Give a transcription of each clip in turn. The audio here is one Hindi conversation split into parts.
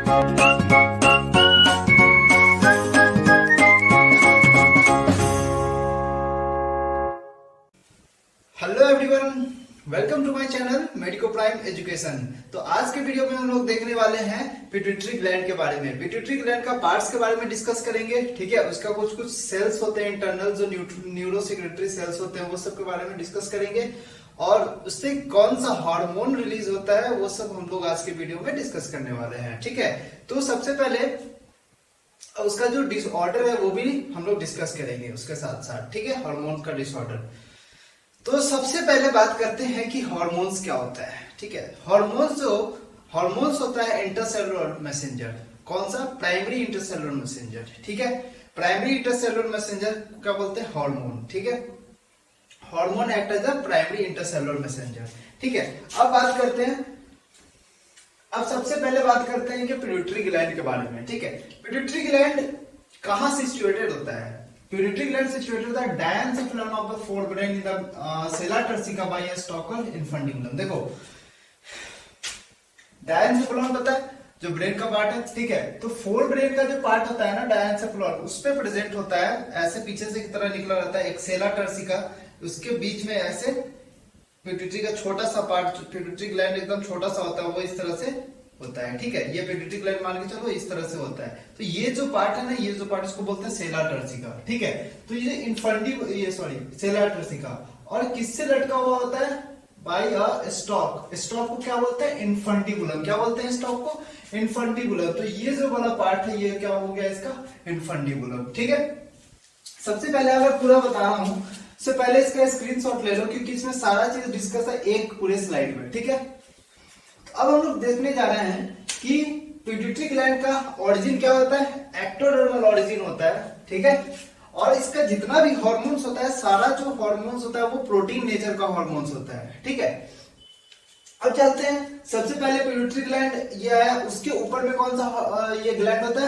Hello everyone, welcome to my channel Medico Prime Education. तो आज के वीडियो में हम लोग देखने वाले हैं पिट्यूटरी ग्लैंड के बारे में। पिट्यूटरी ग्लैंड का पार्ट्स के बारे में डिस्कस करेंगे, ठीक है। उसका कुछ सेल्स होते हैं इंटरनल, जो न्यूरो सेक्रेटरी सेल्स होते हैं, वो सब के बारे में डिस्कस करेंगे। और उससे कौन सा हार्मोन रिलीज होता है वो सब हम लोग आज के वीडियो में डिस्कस करने वाले हैं, ठीक है। तो सबसे पहले उसका जो डिसऑर्डर है वो भी हम लोग डिस्कस करेंगे उसके साथ साथ, ठीक है, हार्मोन का डिसऑर्डर। तो सबसे पहले बात करते हैं कि हार्मोन्स क्या होता है, ठीक है। हार्मोन्स होता है इंटरसेलुलर मैसेंजर। कौन सा? प्राइमरी इंटरसेलुलर मैसेंजर, ठीक है। प्राइमरी इंटरसेलुलर मैसेंजर क्या बोलते हैं? हार्मोन, ठीक है। Hormone act as a primary intercellular messenger, ठीक है। अब सबसे पहले बात करते हैं कि पिट्यूटरी ग्लैंड के बारे में, ठीक है। पिट्यूटरी ग्लैंड कहां से सिचुएटेड होता है? पिट्यूटरी ग्लैंड सिचुएटेड होता है diencephalon of the forebrain in the sella turcica by stalk infundibulum. देखो, डायंसेफलन पता है जो ब्रेन का पार्ट है, ठीक है। तो फोर ब्रेन का जो पार्ट होता है ना डायंसेफलन, उस पे प्रेजेंट होता है, ऐसे पीछे से की तरह निकला रहता है एक सेला टर्सिका, उसके बीच में ऐसे पिट्यूटरी का छोटा सा पार्ट, पिट्यूटरी ग्लैंड एकदम छोटा सा होता है, वो इस तरह से होता है, ठीक है। ये पिट्यूटरी ग्लैंड मान के चलो इस तरह से होता है। तो ये जो पार्ट है ना, ये जो पार्ट इसको बोलते हैं सेला टर्सिका, ठीक है। तो ये सेला टर्सिका और किससे लटका हुआ होता है? Bye a stock. स्टॉक को क्या बोलते हैं? इन्फंडिबुलम। क्या बोलते हैं स्टॉक को? इन्फंडिबुलम। तो ये जो वाला पार्ट है, ये क्या हो गया इसका? इन्फंडिबुलम, ठीक है। सबसे पहले अगर पूरा बता रहा हूं, सबसे पहले इसका स्क्रीनशॉट ले लो, क्योंकि इसमें सारा चीज डिस्कस है एक पूरे स्लाइड में, ठीक है। अब हम लोग देखने जा रहे हैं कि पिट्यूटरी ग्लैंड का ओरिजिन क्या होता है? एक्टोडर्मल ओरिजिन होता है, ठीक है। और इसका जितना भी हार्मोन्स होता है, सारा जो हार्मोन्स होता है वो प्रोटीन नेचर का हार्मोन्स होता है, ठीक है। अब चलते हैं, सबसे पहले पिट्यूटरी ग्लैंड ये है, उसके ऊपर में कौन सा ये ग्लैंड होता है?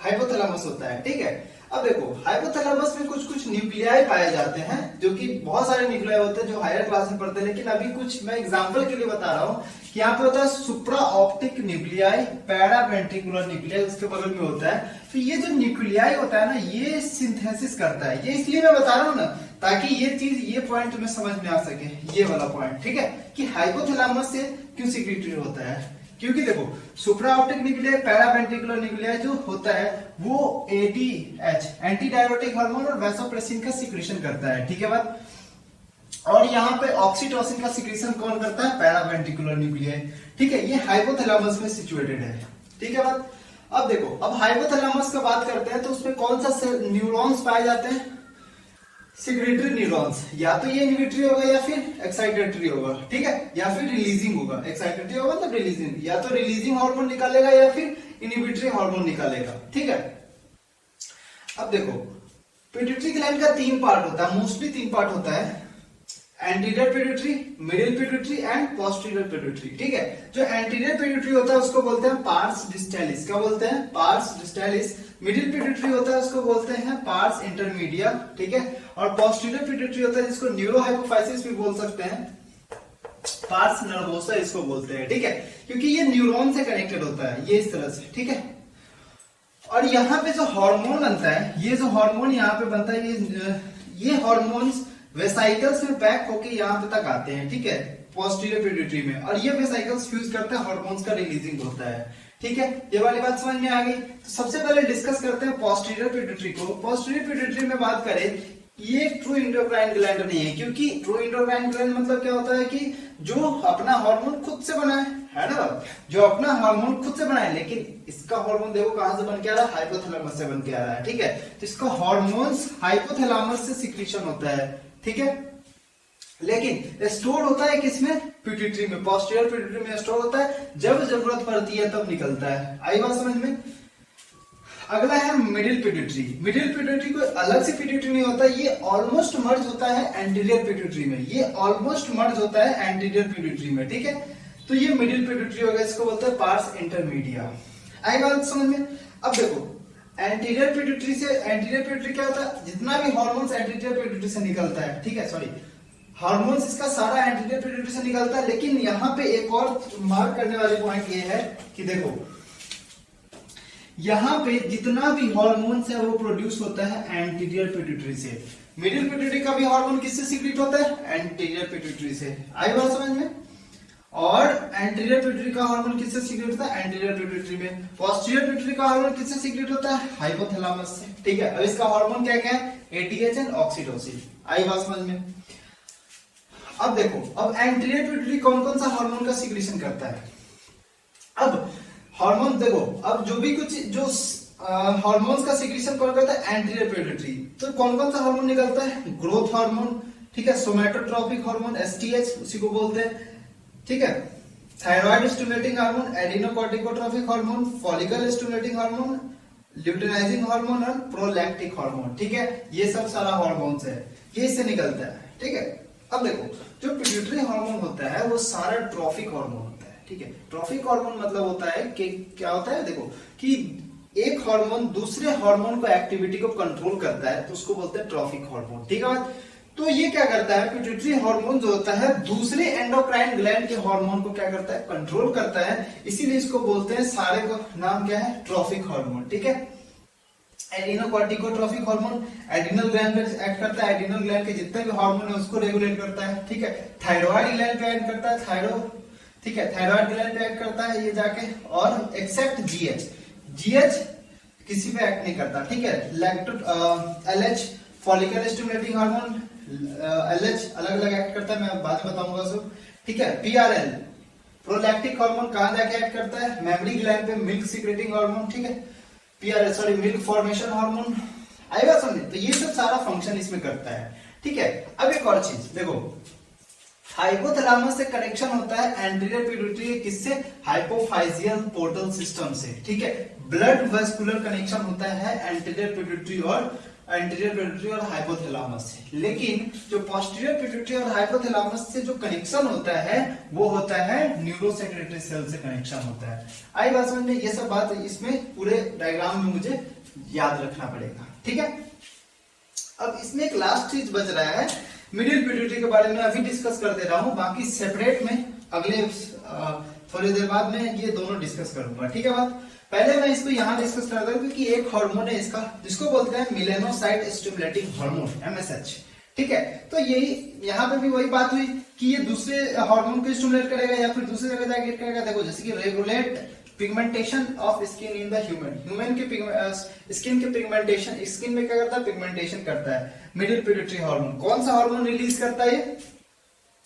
हाइपोथैलेमस होता है, ठीक है। अब देखो, हाइपोथैलेमस में कुछ न्यूक्लियाई पाए जाते हैं, जो कि बहुत सारे न्यूक्लियाई होते हैं जो हायर क्लास में पढ़ते हैं, लेकिन अभी कुछ मैं एग्जांपल के लिए बता रहा हूं कि यहाँ पे होता है सुप्रा ऑप्टिक न्यूक्लियाई, पैरावेंट्रिकुलर न्यूक्लियाई उसके बगल में होता है। तो ये जो न्यूक्लियाई होता है ना, ये सिंथेसिस करता है। ये इसलिए मैं बता रहा हूँ ना, ताकि ये पॉइंट तुम्हें समझ में आ सके, ये वाला पॉइंट, ठीक है, कि हाइपोथैलेमस से क्यों सिक्रीटरी होता है। क्योंकि देखो, सुप्रा ऑप्टिक न्यूक्लियाई, पैरावेंट्रिकुलर न्यूक्लियाई जो होता है वो एटीएच, एंटी डायरेटिक हार्मोन और वैसोप्रेसिन का सिक्रीशन करता है, ठीक है बात। और यहाँ पे ऑक्सीटोसिन का सिक्रीशन कौन करता है? पैरावेंट्रिकुलर न्यूक्लियाई, ठीक है। ये हाइपोथैलेमस में सिचुएटेड है, ठीक है बात। अब देखो, अब हाइपोथैलेमस का बात करते हैं तो उसमें कौन सा न्यूरॉन्स पाए जाते हैं? Secretory neurons. या तो ये इनहिबिटरी होगा या फिर एक्साइटेटरी होगा, ठीक है, या फिर रिलीजिंग होगा। एक्साइटेटरी होगा मतलब रिलीजिंग, या तो रिलीजिंग हार्मोन निकालेगा या फिर इनहिबिटरी हार्मोन निकालेगा, ठीक है। अब देखो, पिट्यूटरी ग्लैंड का 3 पार्ट होता है, मोस्टली 3 पार्ट होता है, anterior pituitary, middle pituitary and posterior pituitary, ठीक है। जो एंटीरियर पिट्यूटरी होता है उसको बोलते हैं पार्स डिस्टालिस। क्या बोलते हैं? पार्स डिस्टालिस। मिडिल पिट्यूटरी होता है उसको बोलते हैं पार्स इंटरमीडिया, ठीक है। और पोस्टीरियर पिट्यूटरी होता है जिसको न्यूरोहाइपोफाइसिस भी बोल सकते हैं, पार्स नर्वोसा इसको बोलते हैं, ठीक है, क्योंकि ये न्यूरॉन से कनेक्टेड होता है, ये इस तरह से, ठीक है। और यहाँ पे जो हार्मोन बनता है, ये जो हार्मोन यहाँ पे बनता है, ये हार्मोन्स वेसाइकल्स में पैक होके यहाँ पे तक आते हैं, ठीक है, पोस्टीरियर पिट्यूटरी में। और ये वेसाइकल्स फ्यूज करते हैं, हार्मोन्स का रिलीजिंग होता है, ठीक है। ये वाली बात समझ में आ गई। तो सबसे पहले डिस्कस करते हैं पोस्टीरियर पिट्यूटरी को। पोस्टीरियर पिट्यूटरी में बात करें, ये ट्रू इंडोक्राइन ग्लैंड नहीं है, क्योंकि ट्रू इंडोक्राइन ग्लैंड मतलब क्या होता है कि जो अपना हार्मोन खुद से बनाए, है ना, जो अपना हार्मोन खुद से बनाए। लेकिन इसका हार्मोन देखो कहां से बन के आ रहा है? हाइपोथैलेमस से बन के आ रहा है, ठीक है। तो इसका हार्मोन्स हाइपोथैलेमस से सिक्रीशन होता है, ठीक है। लेकिन स्टोर होता है किसमें? पिट्यूटरी में, पोस्टीरियर पिट्यूटरी में स्टोर होता है, जब जरूरत पड़ती है तब निकलता है। आई बात समझ में? अगला है मिडिल पिट्यूटरी। मिडिल पिट्यूटरी कोई अलग से पिट्यूटरी नहीं होता, ये ऑलमोस्ट मर्ज होता है एंटीरियर पिट्यूटरी में, ये ऑलमोस्ट मर्ज होता है एंटीरियर पिट्यूटरी में, ठीक है। तो ये मिडिल पिट्यूटरी हो गया, इसको बोलते हैं पार्स इंटरमीडिया। आई बात समझ में? अब देखो, एंटीरियर पिट्यूटरी से, एंटीरियर पिट्यूटरी क्या होता है? जितना भी हार्मोन्स एंटीरियर पिट्यूटरी से निकलता है, ठीक है, सॉरी, हार्मोन्स इसका सारा एंटीरियर पिट्यूटरी से निकलता है। लेकिन यहाँ पे एक और मार्क करने वाली पॉइंट ये है कि देखो, यहाँ पे जितना भी हॉर्मोन्स है वो प्रोड्यूस होता है एंटीरियर पिट्यूटरी से। मिडिल पिट्यूटरी का भी हार्मोन किससे सीक्रेट होता है? एंटीरियर पिट्यूटरी से। आई बात समझ में? और एंटीरियर पिट्यूटरी का हार्मोन किससे सीक्रेट होता है? एंटीरियर पिट्यूटरी में। पोस्टीरियर पिट्यूटरी का हार्मोन किससे सीक्रेट होता है? हाइपोथैलेमस से। ठीक है, अब इसका हार्मोन क्या क्या है? ATH and oxytocin. आई बात समझ में? अब देखो, अब एंटीरियर पिट्यूटरी कौन कौन सा हार्मोन का सीक्रेशन करता है? अब हार्मोन देखो, अब जो भी कुछ जो हार्मोन्स का सीक्रेशन कौन करता है? Anterior pituitary. तो कौन कौन सा हार्मोन निकलता है? ग्रोथ हार्मोन, ठीक है, सोमैटोट्रोपिक हार्मोन एसटीएच उसी को बोलते हैं, ठीक है, thyroid stimulating hormone, adrenocorticotropic hormone, follicle stimulating hormone, luteinizing hormone और प्रोलैक्टिक हार्मोन। ठीक है, ये सब सारा हार्मोन्स है, ये इससे निकलता है। ठीक है, अब देखो, जो पिट्यूटरी हार्मोन होता है वो सारा ट्रॉफिक हार्मोन होता है। ठीक है, ट्रॉफिक हार्मोन मतलब होता है कि क्या होता है, देखो कि एक हार्मोन दूसरे हार्मोन को एक्टिविटी को कंट्रोल करता है तो उसको बोलते हैं ट्रॉफिक हार्मोन। ठीक है, तो ये क्या करता है? पिट्यूटरी हार्मोन जो होता है दूसरे एंडोक्राइन ग्लैंड के हार्मोन को क्या करता है? कंट्रोल करता है, इसीलिए इसको बोलते हैं, सारे का नाम क्या है? Trophic hormone. ठीक है, एडिनोकॉर्टिकोट्रोपिक हार्मोन एडिनल ग्लैंड पे एक्ट करता है, एडिनल ग्लैंड के जितने भी हार्मोन है उसको रेगुलेट करता है। ठीक है, थायराइड ग्लैंड पे एक्ट करता है, ठीक है, थायराइड ग्लैंड पे एक्ट करता है ये जाके, और एक्सेप्ट जीएच, जीएच किसी पे एक्ट नहीं करता। ठीक है, LH follicle stimulating hormone, LH अलग अलग एक्ट करता है, मैं बाद में बताऊंगा सब। ठीक है, पीआरएल प्रोलैक्टिक हार्मोन कहां जाके एक्ट करता है? मेमोरी ग्लैंड पे, मिल्क सीक्रेटिंग हार्मोन। ठीक है, PRL sorry milk formation hormone. आई बात समझे? तो ये सब सारा फंक्शन इसमें करता है। ठीक है, अब एक और चीज देखो, हाइपोथैलेमस से कनेक्शन होता है एंटीरियर पिट्यूटरी किससे? हाइपोफाइजियल पोर्टल सिस्टम से। ठीक है, ब्लड वेस्कुलर कनेक्शन होता है एंटीरियर पिट्यूटरी और हाइपोथैलेमस से। लेकिन जो पोस्टीरियर पिट्यूटरी और हाइपोथैलेमस से जो कनेक्शन होता है वो होता है न्यूरोसेक्रेटरी सेल से कनेक्शन होता है। आई बात समझ में? ये सब बात इसमें पूरे डायग्राम में मुझे याद रखना पड़ेगा। ठीक है, अब इसमें एक लास्ट चीज बच रहा है, मिडिल पिट्यूटरी के बारे में अभी डिस्कस कर दे रहा हूं, बाकी सेपरेट में अगले थोड़ी देर बाद में ये दोनों डिस्कस करूंगा। ठीक है, बात पहले मैं इसको यहाँ डिस्कस करता हूँ क्योंकि एक हार्मोन है इसका जिसको बोलते हैं मिलेनोसाइट स्टिमुलेटिंग हार्मोन, एमएसएच। ठीक है, तो यही यहाँ पे भी वही बात हुई कि ये दूसरे हार्मोन को स्टिमुलेट करेगा या फिर दूसरी जगह जाके करेगा। देखो, जैसे कि regulate pigmentation of skin in the human के स्किन के पिगमेंटेशन, स्किन में क्या करता है? पिगमेंटेशन करता है। मिडिल पिट्यूटरी हार्मोन कौन सा हार्मोन रिलीज करता है?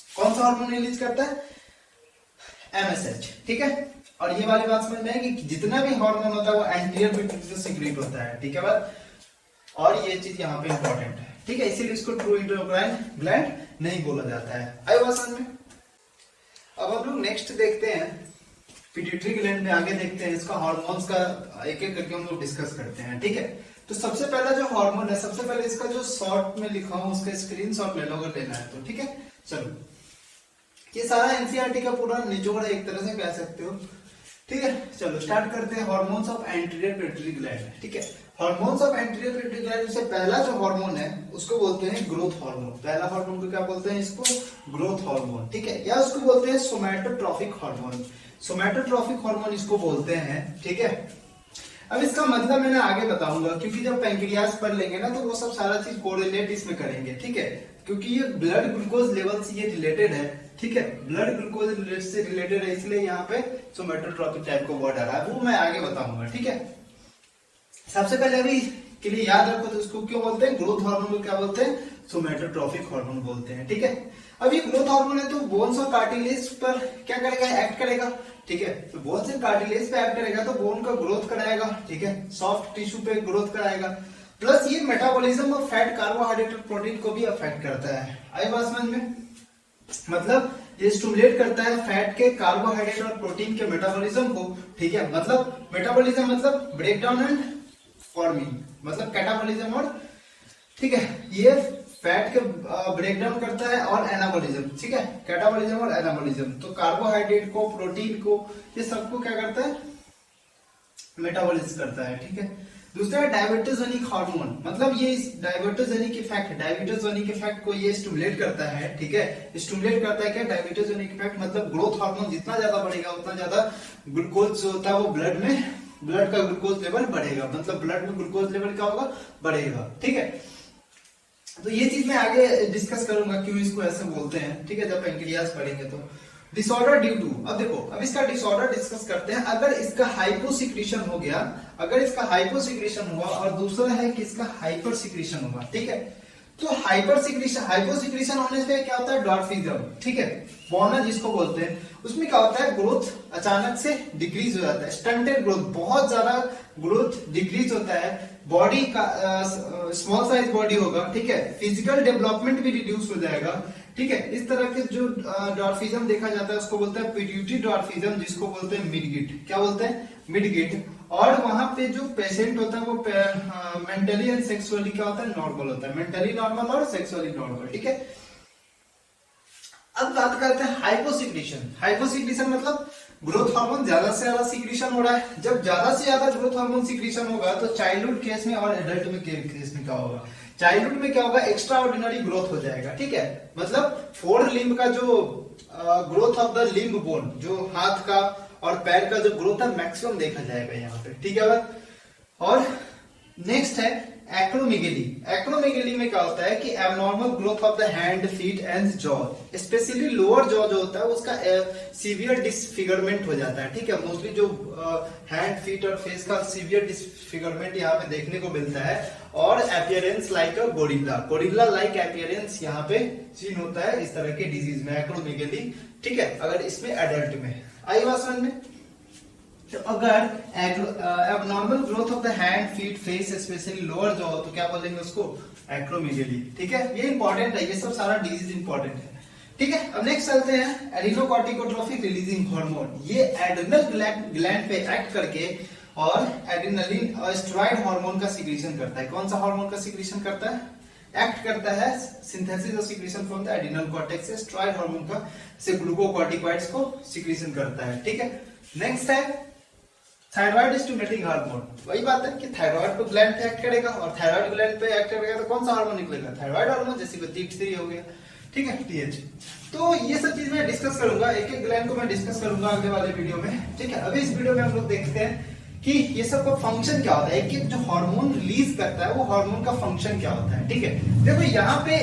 कौन सा हार्मोन रिलीज करता है? एमएसएच। ठीक है, और ये वाली बात समझ में है कि जितना भी हार्मोन होता है वो एंटीरियर पिट्यूटरी से सीक्रेट होता है। ठीक है बात, और ये चीज यहाँ पे इंपॉर्टेंट है। ठीक है, इसीलिए इसको ट्रू एंडोक्राइन ग्लैंड नहीं बोला जाता है। आई बात समझ में? अब हम लोग नेक्स्ट देखते हैं पिट्यूटरी ग्लैंड में, आगे देखते हैं इसका हार्मोन्स का एक एक करके हम लोग डिस्कस करते हैं। ठीक है, तो सबसे पहला जो हार्मोन है, सबसे पहले इसका जो शॉर्ट में लिखा हूं उसका स्क्रीनशॉट ले लो अगर लेना है तो। ठीक है, चलो, ये सारा एनसीईआरटी का पूरा निचोड़ एक तरह से कह सकते हो। ठीक है, चलो स्टार्ट करते हैं hormones of anterior pituitary gland. ठीक है, hormones of anterior pituitary gland से पहला जो हार्मोन है उसको बोलते हैं ग्रोथ हार्मोन। पहला हार्मोन को क्या बोलते हैं? इसको ग्रोथ हार्मोन। ठीक है, या उसको बोलते हैं सोमैटोट्रोपिक हार्मोन, सोमैटोट्रोपिक हार्मोन इसको बोलते हैं। ठीक है, अब इसका मतलब मैंने आगे बताऊंगा क्योंकि जब पैंक्रियास पढ़ लेंगे ना तो वो सब सारा चीज कोरिलेट इसमें करेंगे। ठीक है, क्योंकि ये ब्लड ग्लूकोज लेवल से ये रिलेटेड है। ठीक है, ब्लड ग्लूकोज से रिलेटेड है, इसलिए यहाँ पे सोमैटोट्रोपिक टाइप का वर्ड आ रहा है, वो मैं आगे बताऊंगा। ठीक है, सबसे पहले अभी के लिए याद रखो तो इसको क्यों बोलते हैं? ग्रोथ हार्मोन को क्या बोलते हैं? सोमैटोट्रोपिक हार्मोन बोलते हैं। ठीक है, अब ये ग्रोथ हार्मोन है तो बोन्स और कार्टिलेज पर क्या करेगा? एक्ट करेगा। ठीक है, तो बोन्स एंड कार्टिलेज पे एक्ट करेगा तो बोन का ग्रोथ कराएगा। ठीक है, सॉफ्ट टिश्यू पे ग्रोथ कराएगा, प्लस ये मेटाबॉलिज्म ऑफ फैट, कार्बोहाइड्रेट और प्रोटीन को भी अफेक्ट करता है। आई बात समझ में? मतलब ये स्टिमुलेट करता है फैट के, कार्बोहाइड्रेट और प्रोटीन के मेटाबॉलिज्म को। ठीक है, मतलब मेटाबॉलिज्म मतलब ब्रेक डाउन एंड फॉर्मिंग, मतलब कैटाबॉलिज्म और, ठीक है, ये फैट के ब्रेक डाउन करता है और एनाबॉलिज्म। ठीक है, कैटाबॉलिज्म और एनाबॉलिज्म, तो कार्बोहाइड्रेट को, प्रोटीन को, ये सबको क्या करता है? मेटाबॉलिज्म करता है। ठीक है, दूसरा है डायबिटोजेनिक हार्मोन, मतलब ये डायबिटोजेनिक इफेक्ट को ये स्टिमुलेट करता है। ठीक है, स्टिमुलेट करता है क्या? डायबिटोजेनिक इफेक्ट, मतलब ग्रोथ हार्मोन जितना ज्यादा बढ़ेगा उतना ज्यादा ग्लूकोज जो होता है वो ब्लड में ब्लड का ग्लूकोज लेवल बढ़ेगा, मतलब ब्लड में ग्लूकोज लेवल क्या होगा, बढ़ेगा। ठीक है, तो ये चीज मैं आगे डिस्कस करूंगा क्यों इसको ऐसे बोलते हैं। ठीक है, जब पैंक्रियास पढ़ेंगे तो। डिसऑर्डर ड्यू टू, अब देखो, अब इसका डिसऑर्डर डिस्कस करते हैं। अगर इसका हाइपोसिक्रीशन हो गया, अगर इसका हाइपोसिक्रीशन हुआ, और दूसरा है कि इसका हाइपर सिक्रीशन हुआ। ठीक है, तो हाइपर सिक्रीशन, हाइपोसिक्रीशन होने से क्या होता है, डॉर्फिज्म। ठीक है, बोना जिसको बोलते हैं, उसमें क्या होता है, ग्रोथ अचानक से डिक्रीज हो जाता है, स्टंटेड ग्रोथ, बहुत ज्यादा ग्रोथ डिक्रीज होता है, बॉडी का स्मॉल साइज बॉडी होगा। ठीक है, फिजिकल डेवलपमेंट भी रिड्यूस हो जाएगा। ठीक है, इस तरह के जो डॉर्फिज्म देखा जाता है उसको बोलते हैं पिट्यूटरी डॉर्फिज्म, जिसको बोलते हैं मिडगिट। क्या बोलते हैं, मिडगिट। और वहां पे जो पेशेंट होता है वो मेंटली एंड सेक्सुअली क्या होता है, नॉर्मल होता है, मेंटली नॉर्मल और सेक्सुअली नॉर्मल। ठीक है, अब बात करते हैं हाइपोसिक्रीशन। हाइपोसिक्रीशन मतलब ग्रोथ हार्मोन ज्यादा से ज्यादा सिक्रीशन हो रहा है। जब ज्यादा से ज्यादा ग्रोथ हार्मोन सिक्रीशन होगा तो चाइल्डहुड केस में और एडल्ट में केस में क्या होगा, चाइल्डहुड में क्या होगा, एक्स्ट्रा ऑर्डिनरी ग्रोथ हो जाएगा। ठीक है, मतलब फोर्थ लिम्ब का जो growth of the limb bone, जो हाथ का और पैर का जो ग्रोथ है मैक्सिमम देखा जाएगा यहाँ पे। ठीक है, और नेक्स्ट है एक्रोमेगेली। एक्रोमेगेली में क्या होता है कि abnormal growth of the hand, feet and jaw, specially lower jaw जो होता है उसका सीवियर डिसफिगरमेंट हो जाता है। ठीक है, मोस्टली जो हैंड, फीट और फेस का सीवियर डिसफिगरमेंट यहाँ पे देखने को मिलता है। और अपीयरेंस लाइक अ गोरिल्ला, गोरिल्ला लाइक अपीयरेंस यहाँ पे सीन होता है इस तरह के डिजीज में, एक्रोमेगेली। ठीक है, अगर इसमें एडल्ट में आई बात समझ में। तो अगर abnormal growth of the hand, feet, face, specially lower jaw, तो क्या बोलेंगे उसको, एक्रोमेगेली। ठीक है, ये इंपॉर्टेंट है, ये सब सारा डिजीज इंपॉर्टेंट है। ठीक है, अब नेक्स्ट चलते हैं एडिनोकॉर्टिकोट्रोफिक रिलीजिंग हार्मोन। ये एड्रिनल ग्लैंड पे एक्ट करके और एड्रिनलिन और स्टेरॉइड हार्मोन का सिक्रीशन करता है। कौन सा हार्मोन का सिक्रीशन करता है, एक्ट करता है, सिंथेसिस और secretion from the adrenal cortex से स्टेरॉइड हार्मोन का, से ग्लूकोकॉर्टिकॉइड्स को सिक्रीशन करता है। ठीक है, नेक्स्ट है थायराइड स्टिमुलेटिंग हार्मोन। वही बात है कि थायराइड को ग्लैंड पे एक्ट करेगा, और थायराइड ग्लैंड पे एक्ट करेगा तो कौन सा हार्मोन निकलेगा, थायराइड हार्मोन, जैसे कि T3 हो गया। ठीक है, TH। तो ये सब चीज मैं डिस्कस करूंगा, एक एक ग्लैंड को मैं डिस्कस करूंगा अगले वाले वीडियो में। ठीक है, अभी इस वीडियो में हम लोग देखते हैं कि ये सब का फंक्शन क्या होता है, एक एक जो हार्मोन रिलीज करता है वो हार्मोन का फंक्शन क्या होता है। ठीक है, देखो यहाँ पे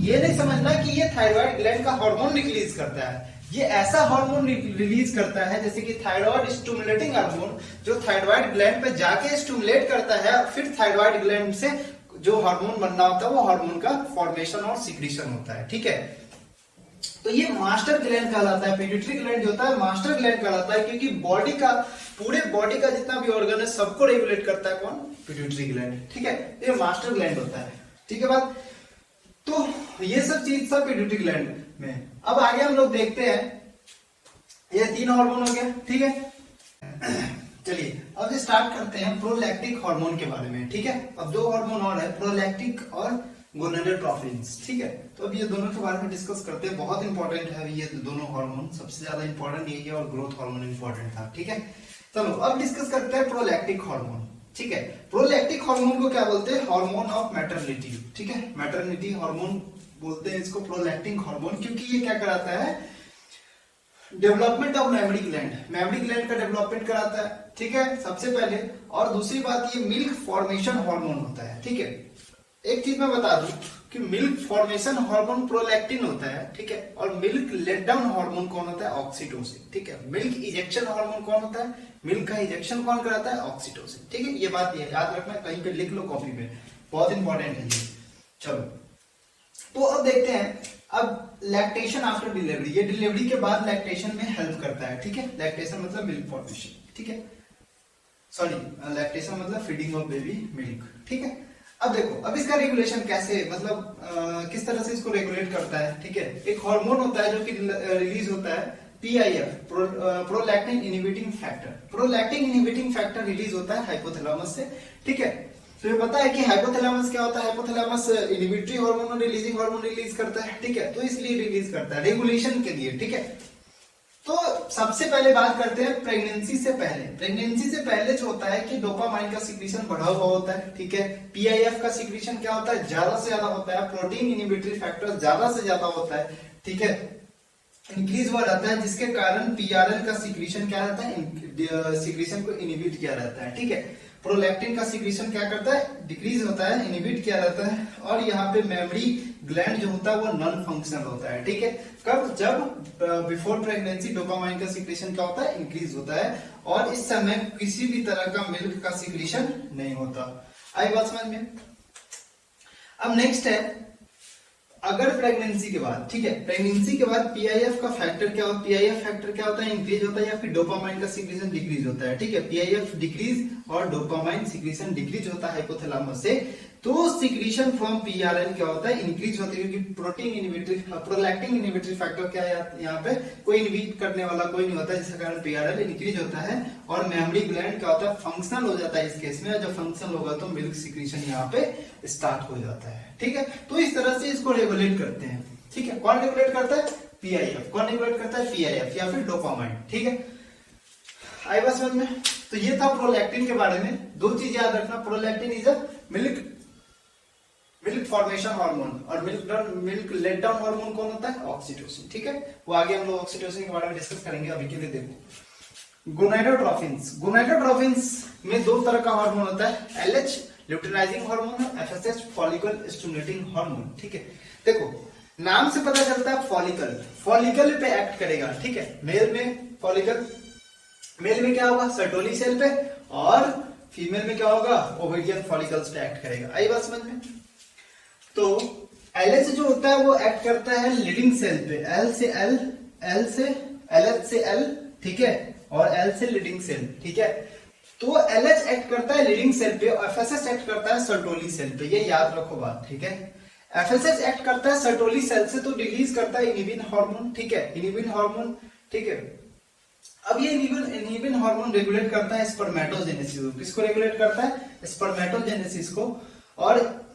ये नहीं समझना कि ये थायराइड ग्लैंड का हार्मोन रिलीज करता है, ये ऐसा हार्मोन रिलीज करता है जैसे कि थायराइड स्टिमुलेटिंग हार्मोन, जो थायराइड ग्लैंड पे जाके स्टिमुलेट करता है, फिर थायराइड ग्लैंड से जो हार्मोन बनना होता है वो हार्मोन का फॉर्मेशन और सिक्रीशन होता है। ठीक है, तो ये मास्टर ग्लैंड कहलाता है, पिट्यूटरी ग्लैंड जो होता है मास्टर ग्लैंड कहलाता है, क्योंकि बॉडी का, पूरे बॉडी का जितना भी ऑर्गन है सबको रेगुलेट करता है कौन, पिट्यूटरी ग्लैंड। ठीक है, ये मास्टर ग्लैंड होता है। ठीक है बात, तो ये सब चीज सब पिट्यूटरी ग्लैंड में। अब आगे हम लोग देखते हैं, ये 3 हार्मोन हो गया। ठीक है, चलिए अब स्टार्ट करते हैं प्रोलैक्टिक हार्मोन के बारे में। ठीक है, अब 2 हार्मोन और है, प्रोलैक्टिक और गोनाडोट्रोफिन्स। ठीक है, तो अब ये दोनों के बारे में डिस्कस करते हैं, बहुत इंपॉर्टेंट है ये दोनों हार्मोन, सबसे ज्यादा इंपॉर्टेंट यही है, और ग्रोथ हार्मोन इंपॉर्टेंट था। ठीक है, चलो अब डिस्कस करते हैं प्रोलैक्टिक हार्मोन। ठीक है, प्रोलैक्टिक हार्मोन को क्या बोलते हैं, हार्मोन ऑफ मैटरनिटी। ठीक है, मैटरनिटी हार्मोन बोलते हैं इसको प्रोलैक्टिक हार्मोन, क्योंकि ये क्या कराता है, development of memory gland, memory gland का डेवलपमेंट कराता है। ठीक है, सबसे पहले। और दूसरी बात, ये मिल्क फॉर्मेशन हार्मोन होता है। ठीक है, एक चीज मैं बता दूं कि मिल्क फॉर्मेशन हार्मोन प्रोलैक्टिन होता है। ठीक है, और मिल्क लेट डाउन हार्मोन कौन होता है, ऑक्सीटोसिन। ठीक है, मिल्क इजेक्शन हार्मोन कौन होता है, मिल्क का इजेक्शन कौन कराता है, ऑक्सीटोसिन। ठीक है, ये बात ये याद रखना, कहीं पे लिख लो कॉपी पे, बहुत इंपॉर्टेंट है ये। चलो, तो अब देखते हैं, अब लैक्टेशन आफ्टर डिलीवरी, ये डिलीवरी के बाद लैक्टेशन में हेल्प करता है। ठीक है, लैक्टेशन मतलब मिल्क फॉर्मेशन। ठीक है, सॉरी, लैक्टेशन मतलब फीडिंग ऑफ बेबी मिल्क। ठीक है, अब देखो, अब इसका रेगुलेशन कैसे, मतलब किस तरह से इसको रेगुलेट करता है। ठीक है, एक हार्मोन होता है जो कि रिलीज होता है, PIF, prolactin inhibiting factor. Prolactin inhibiting factor release होता है हाइपोथैलेमस से। ठीक है, तो ये पता है कि हाइपोथैलेमस क्या होता है, हाइपोथैलेमस इनहिबिटरी हार्मोन और रिलीजिंग हार्मोन रिलीज करता है। ठीक है, तो इसलिए रिलीज करता है रेगुलेशन के लिए। ठीक है, तो सबसे पहले बात करते हैं प्रेगनेंसी से पहले। प्रेगनेंसी से पहले जो होता है कि डोपामाइन का सिक्रीशन बढ़ा हुआ होता है। ठीक है, PIF का सिक्रीशन क्या होता है, ज्यादा से ज्यादा होता है, प्रोटीन इनहिबिटरी फैक्टर ज्यादा से ज्यादा होता है। ठीक है, इंक्रीज हुआ रहता है, जिसके कारण पीआरएल का सिक्रीशन क्या रहता है, सिक्रीशन को इनहिबिट किया रहता है, ठीक है। प्रोलैक्टिन का सिक्रीशन क्या करता है, डिक्रीज होता है, इनहिबिट किया रहता है। और यहाँ पे मेमोरी ग्लैंड जो होता है वो नॉन फंक्शनल होता है, ठीक है। कब, जब बिफोर प्रेगनेंसी डोपामाइन का सिक्रीशन क्या होता है, इंक्रीज होता है, और इस समय किसी भी तरह का मिल्क का सिक्रीशन नहीं होता। आई बात समझ में। अब नेक्स्ट है, अगर प्रेगनेंसी के बाद, ठीक है, प्रेगनेंसी के बाद पीआईएफ का फैक्टर क्या होता है, पीआईएफ फैक्टर क्या होता है, इंक्रीज होता है, या फिर डोपामाइन का सिक्रीशन डिक्रीज होता है, ठीक है। पीआईएफ डिक्रीज और डोपामाइन सिक्रीशन डिक्रीज होता है हाइपोथैलेमस से, तो सिक्रीशन फ्रॉम पीआरएल क्या होता है, इंक्रीज होता है, क्योंकि protein inhibitory, prolactin inhibitory factor क्या है यहाँ पे, कोई इनहिबिट करने वाला कोई नहीं होता, जिसके कारण पीआरएल इंक्रीज होता है। और मेमोरी ग्लैंड क्या होता है, फंक्शनल हो जाता है इस केस में, जब फंक्शनल होगा तो मिल्क सिक्रीशन यहाँ पे स्टार्ट हो जाता है, ठीक है। तो इस तरह से इसको रेगुलेट करते हैं, ठीक है। कौन रेगुलेट करता है, पीआईएफ। कौन रेगुलेट करता है, पीआईएफ या फिर डोपामाइन, ठीक है। आई बात समझ में। तो ये था प्रोलैक्टिन के बारे में। दो चीज याद रखना, prolactin is a milk formation hormone, और मिल्क लेट डाउन हार्मोन कौन होता है, ऑक्सीटोसिन, ठीक है। वो आगे हम लोग ऑक्सीटोसिन के बारे में डिस्कस करेंगे, अभी के लिए देखो गोनाडोट्रोफिन्स। गोनाडोट्रोफिन्स में दो तरह का हार्मोन होता है, एलएच ल्यूटिनाइजिंग हार्मोन और एफएसएच फॉलिकल स्टिमुलेटिंग हार्मोन, ठीक है। देखो नाम से पता चलता है फॉलिकल पे एक्ट करेगा, ठीक है। मेल में फॉलिकल, मेल में क्या होगा, सर्टोली सेल पे, और फीमेल में क्या होगा, ओवेरियन फॉलिकल्स पे एक्ट करेगा। आई बात समझ में। तो एलएच जो होता है वो एक्ट करता है लीडिंग सेल पे, एल से एलएच से एल, ठीक है, और एल से लीडिंग सेल, ठीक है। तो एलएच एक्ट करता है लीडिंग सेल पे, और एफएसएच एक्ट करता है सर्टोली सेल पे, ये याद रखो बात, ठीक है। एफएसएच एक्ट करता है सर्टोली सेल से, तो रिलीज करता है इनिबिन हार्मोन, ठीक है, इनिबिन हार्मोन, ठीक है। अब ये इनिबिन हार्मोन रेगुलेट करता है स्पर्मेटोजेनेसिस को। किसको रेगुलेट करता है, स्पर्मेटोजेनेसिस को। और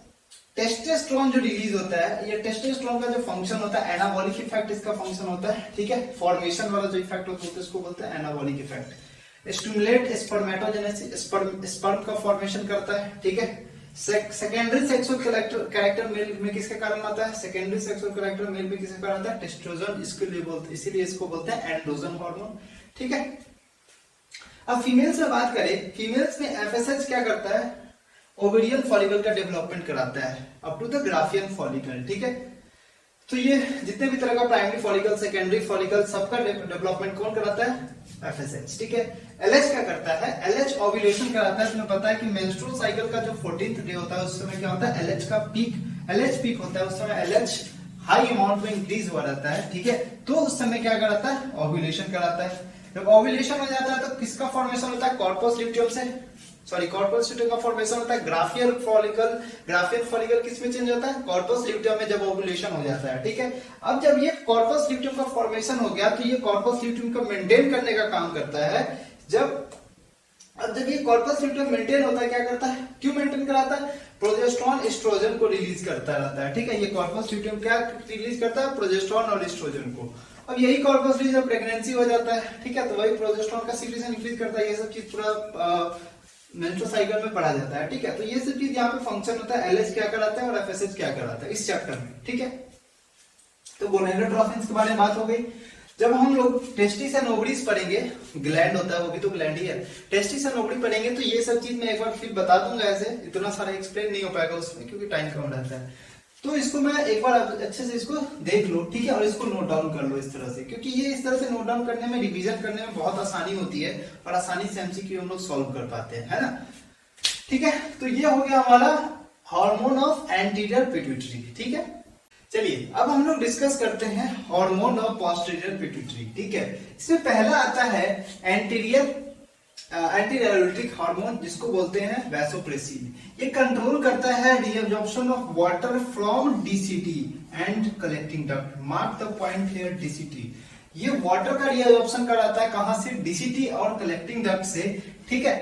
टेस्टोस्टेरोन जो रिलीज होता है, ये टेस्टोस्टेरोन का जो फंक्शन होता है, एनाबॉलिक इफेक्ट इसका फंक्शन होता है, ठीक है। फॉर्मेशन वाला जो इफेक्ट होता है इसको बोलते हैं anabolic effect. Stimulate spermatogenesis, sperm का फॉर्मेशन करता है, ठीक है। सेकेंडरी सेक्सुअल कैरेक्टर मेल में किसके कारण आता है, सेकेंडरी सेक्सुअल कैरेक्टर मेल में किसके कारण आता है, टेस्टोस्टेरोन, इसके लिए बोलते, इसीलिए इसको बोलते हैं एंड्रोजन हार्मोन, ठीक है। अब फीमेल्स में बात करें, फीमेल्स में एफएसएच क्या करता है, ओवेरियन फॉलिकल का डेवलपमेंट कराता है up to the Graafian follicle, ठीक है। तो ये जितने भी तरह का प्राइमरी फॉलिकल, सेकेंडरी फॉलिकल, सबका डेवलपमेंट कौन कराता है, एफएसएच, ठीक है। एलएच क्या करता है, एलएच ओव्यूलेशन कराता है। तुम्हें पता है कि मेंस्ट्रुअल साइकिल का जो 14th डे होता है उस समय क्या होता है, एलएच का पीक, एलएच पीक होता है, उस समय एलएच हाई अमाउंट में इंक्रीज हुआ रहता है, ठीक है। तो उस समय क्या कराता है, ओव्यूलेशन कराता है। जब ओव्यूलेशन हो जाता है तो किसका फॉर्मेशन होता है, कॉर्पस ल्यूटियम से, सॉरी कॉर्पस ल्यूटियम का फॉर्मेशन होता है। ग्राफियन फॉलिकल किस में चेंज होता है, कॉर्पस ल्यूटियम में जब ओव्यूलेशन हो जाता है, ठीक है। अब जब ये कॉर्पस ल्यूटियम का फॉर्मेशन हो गया तो ये कॉर्पस ल्यूटियम को मेंटेन करने का काम करता है। अब जब ये कॉर्पस ल्यूटियम मेंटेन होता है, क्या करता है, क्यों मेंटेन कराता है, प्रोजेस्टेरोन एस्ट्रोजन को रिलीज करता रहता है, ठीक है। ये कॉर्पस ल्यूटियम क्या रिलीज करता है, प्रोजेस्टेरोन और एस्ट्रोजन को। अब यही कॉर्पस ल्यूटियम जब प्रेगनेंसी हो जाता है, ठीक है, तो वही प्रोजेस्टेरोन का सिक्रीशन इंक्रीज करता है। ये सब चीज पूरा मेंस्ट्रुअल साइकिल में पढ़ा जाता है, ठीक है। तो ये सब चीज यहाँ पे फंक्शन होता है, एलएच क्या कराता है और एफएसएच क्या कराता है इस चैप्टर में, ठीक है। तो गोनाडोट्रोफिन्स के बारे में बात हो गई। जब हम लोग टेस्टिस एंड ओवरीज पढ़ेंगे, ग्लैंड होता है वो भी तो ग्लैंड ही है, टेस्टिस एंड ओवरी पढ़ेंगे तो ये सब चीज मैं एक बार फिर बता दूंगा, ऐसे इतना सारा एक्सप्लेन नहीं हो पाएगा उसमें क्योंकि टाइम कम रहता है। तो इसको मैं एक बार अच्छे से इसको देख लो, ठीक है, और इसको नोट डाउन कर लो इस तरह से, क्योंकि ये इस तरह से नोट डाउन करने में, रिवीजन करने में बहुत आसानी होती है और आसानी से एमसीक्यू हम लोग सॉल्व कर पाते हैं, है ना, ठीक है। तो ये हो गया हमारा हार्मोन ऑफ एंटीरियर पिट्यूटरी, ठीक है। चलिए अब हम लोग डिस्कस करते हैं हार्मोन ऑफ पोस्टीरियर पिट्यूटरी, ठीक है। इसमें पहला आता है एंटीडायरेटिक हार्मोन, जिसको बोलते हैं वैसोप्रेसिन। ये कंट्रोल करता है reabsorption of water from DCT and collecting duct. Mark the point here, DCT, ये वाटर का रीअब्जॉर्प्शन कराता है, कहां से, डीसीटी और कलेक्टिंग डक्ट से, ठीक है।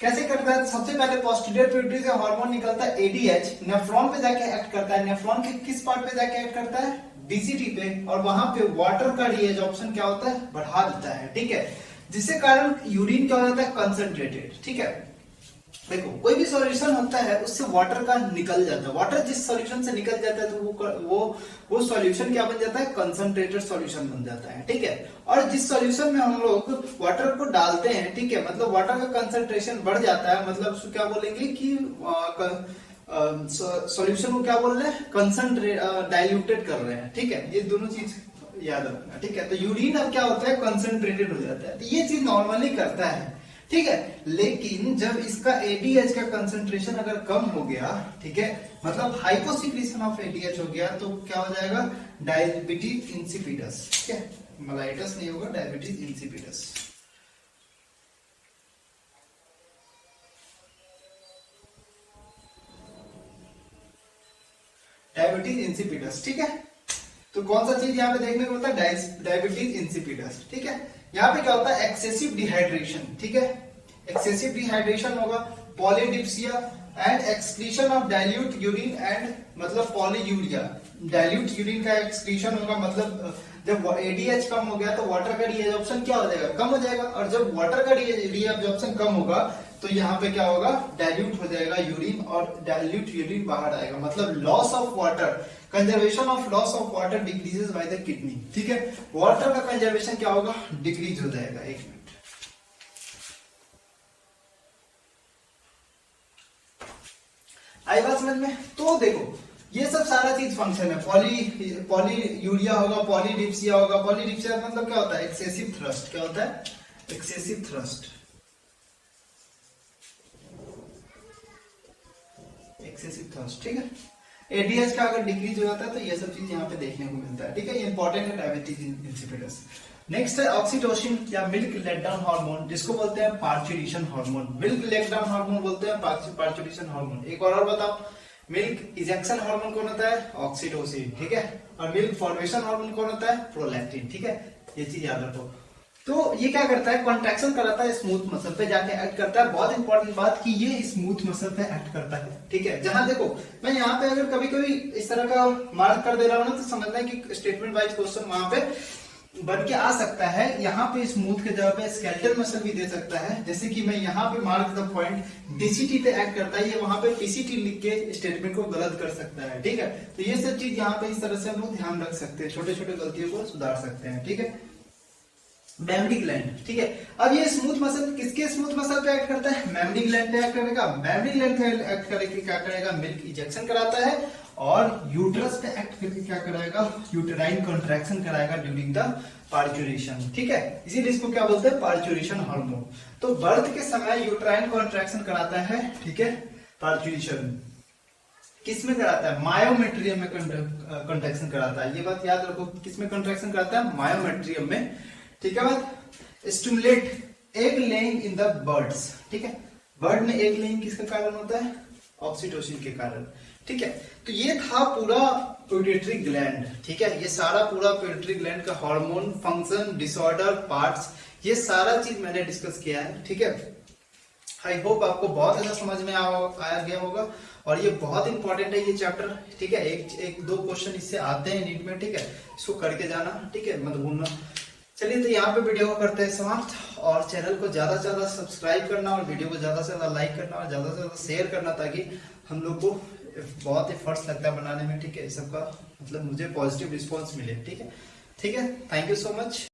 कैसे करता है, सबसे पहले पोस्टीरियर पिट्यूटरी से हार्मोन निकलता है एडीएच, नेफ्रॉन पे जाके एक्ट करता है। नेफ्रॉन के किस पार्ट पे जाके एक्ट करता है, डीसीटी पे, और वहां पे वाटर का रीअब्जॉर्प्शन क्या होता है, बढ़ा देता है, ठीक है, जिससे कारण यूरिन क्या हो जाता है, कंसंट्रेटेड, ठीक है। देखो कोई भी सॉल्यूशन होता है उससे वाटर का निकल जाता है, वाटर जिस सॉल्यूशन से निकल जाता है तो वो सॉल्यूशन क्या बन जाता है, कंसंट्रेटेड सॉल्यूशन बन जाता है, ठीक है। और जिस सॉल्यूशन में हम लोग वाटर को डालते हैं, ठीक है, मतलब वाटर का कंसंट्रेशन बढ़ जाता है, मतलब उसको क्या बोलेंगे कि सॉल्यूशन को क्या बोल रहे हैं, कंसंट्रेट डाइल्यूटेड कर रहे हैं, ठीक है। ये दोनों चीज याद रखना, ठीक है। तो यूरिन अब क्या होता है, कंसंट्रेटेड हो जाता है, तो ये चीज नॉर्मली करता है, ठीक है। लेकिन जब इसका एडीएच का कंसंट्रेशन अगर कम हो गया, ठीक है, मतलब हाइपोसिक्रीशन ऑफ एडीएच हो गया, तो क्या हो जाएगा, डायबिटीज इंसिपिडस, ठीक है, मेलाइटस नहीं होगा, डायबिटीज इंसिपिडस। डायबिटीज इंसिपिडस, ठीक है। तो कौन सा चीज यहाँ पे देखने को मिलता है, डायबिटीज इंसिपिडस, ठीक है। यहाँ पे क्या होता है, एक्सेसिव डिहाइड्रेशन, ठीक है, एक्सेसिव डिहाइड्रेशन होगा, polydipsia and excretion of dilute urine and मतलब पॉलीयूरिया, डाइल्यूट यूरिन का एक्सक्रीशन होगा, मतलब जब एडीएच कम हो गया तो वाटर का रीएब्जॉर्प्शन क्या हो जाएगा, कम हो जाएगा, और जब वाटर का रीएब्जॉर्प्शन कम होगा तो यहाँ पे क्या होगा, डाइल्यूट हो जाएगा यूरिन, और डाइल्यूट यूरिन बाहर आएगा, मतलब loss of water, conservation of loss of water decreases by the kidney, ठीक है। वाटर का कंजर्वेशन क्या होगा, डिक्रीज हो जाएगा। एक मिनट, आई बात समझ में। तो देखो ये सब सारा चीज फंक्शन है, पॉलीयूरिया होगा, पॉलीडिप्सिया होगा, पॉलीडिप्सिया मतलब क्या होता है, एक्सेसिव थ्रस्ट, क्या होता है, एक्सेसिव थ्रस्ट, एक्सेसिव थ्रस्ट, ठीक है। एडीएच का अगर डिक्रीज हो जाता है तो ये सब चीज यहाँ पे देखने को मिलता है, ठीक है, ये इंपॉर्टेंट है डायबिटीज इंसिपिडस। नेक्स्ट है ऑक्सीटोसिन या मिल्क लेट डाउन हार्मोन, जिसको बोलते हैं parturition hormone, milk let down hormone बोलते हैं पार्चुरेशन हार्मोन। एक और बताओ, मिल्क इजेक्शन हार्मोन कौन होता है, ऑक्सीटोसिन, ठीक है, और मिल्क फॉर्मेशन हार्मोन कौन होता है, प्रोलैक्टिन, ठीक है, ये चीज याद रखो। तो ये क्या करता है, कॉन्ट्रैक्शन कराता है स्मूथ मसल पे जाके एक्ट करता है, बहुत इंपॉर्टेंट बात कि ये स्मूथ मसल पे एक्ट करता है, ठीक है। जहां देखो मैं यहाँ पे अगर कभी कभी इस तरह का मार्क कर दे रहा हूँ ना, तो समझना है कि स्टेटमेंट वाइज क्वेश्चन वहां पे बन के आ सकता है। यहाँ पे स्मूथ के जगह पे स्केलेटल मसल भी दे सकता है, जैसे कि मैं यहाँ पे मार्क द पॉइंट डीसीटी पे एक्ट करता है, ये वहां पे पीसीटी लिख के स्टेटमेंट को गलत कर सकता है, ठीक है। तो ये सब चीज यहाँ पे इस तरह से हम लोग ध्यान रख सकते हैं, छोटे छोटे गलतियों को सुधार सकते हैं, ठीक है। मेमरी ग्लैंड, ठीक है। अब ये स्मूथ मसल किसके स्मूथ मसल पे एक्ट करता है, मेमरी ग्लैंड पे एक्ट करेगा, मेमरी ग्लैंड पे एक्ट करके क्या करेगा, मिल्क इजेक्शन कराता है, और यूट्रस पे एक्ट करके क्या कराएगा, यूटेराइन कॉन्ट्रैक्शन कराएगा ड्यूरिंग द पार्चुरेशन, ठीक है। इसीलिए इसको क्या बोलते हैं, पार्चुरेशन हार्मोन। तो बर्थ के समय यूटेराइन कॉन्ट्रैक्शन कराता है, ठीक है, पार्चुरेशन किस में कराता है, मायोमेट्रियम में कॉन्ट्रैक्शन कराता है, ये बात याद रखो, किस में कॉन्ट्रैक्शन कराता है, मायोमेट्रियम में, ठीक है। बात stimulate egg laying in the birds, ठीक है, बर्ड में एग लेइंग किसके कारण होता है, ऑक्सीटोसिन के कारण, ठीक है। तो ये था पूरा पिट्यूटरी ग्लैंड, ठीक है, ये सारा पूरा पिट्यूटरी ग्लैंड का हार्मोन, फंक्शन, डिसऑर्डर, पार्ट्स, ये सारा चीज मैंने डिस्कस किया है, ठीक है। आई होप आपको बहुत अच्छा समझ में आया गया होगा, और ये बहुत इंपॉर्टेंट है ये चैप्टर, ठीक है। एक दो क्वेश्चन इससे आते हैं नीट में, ठीक है, इसको करके जाना, ठीक है, मत भूलना। चलिए तो यहाँ पे वीडियो को करते हैं समाप्त, और चैनल को ज्यादा से ज्यादा सब्सक्राइब करना, और वीडियो को ज्यादा से ज्यादा लाइक करना, और ज्यादा से ज्यादा शेयर करना, ताकि हम लोग को बहुत एफर्ट्स लगता है बनाने में, ठीक है, सबका मतलब मुझे पॉजिटिव रिस्पॉन्स मिले, ठीक है, ठीक है। Thank you so much.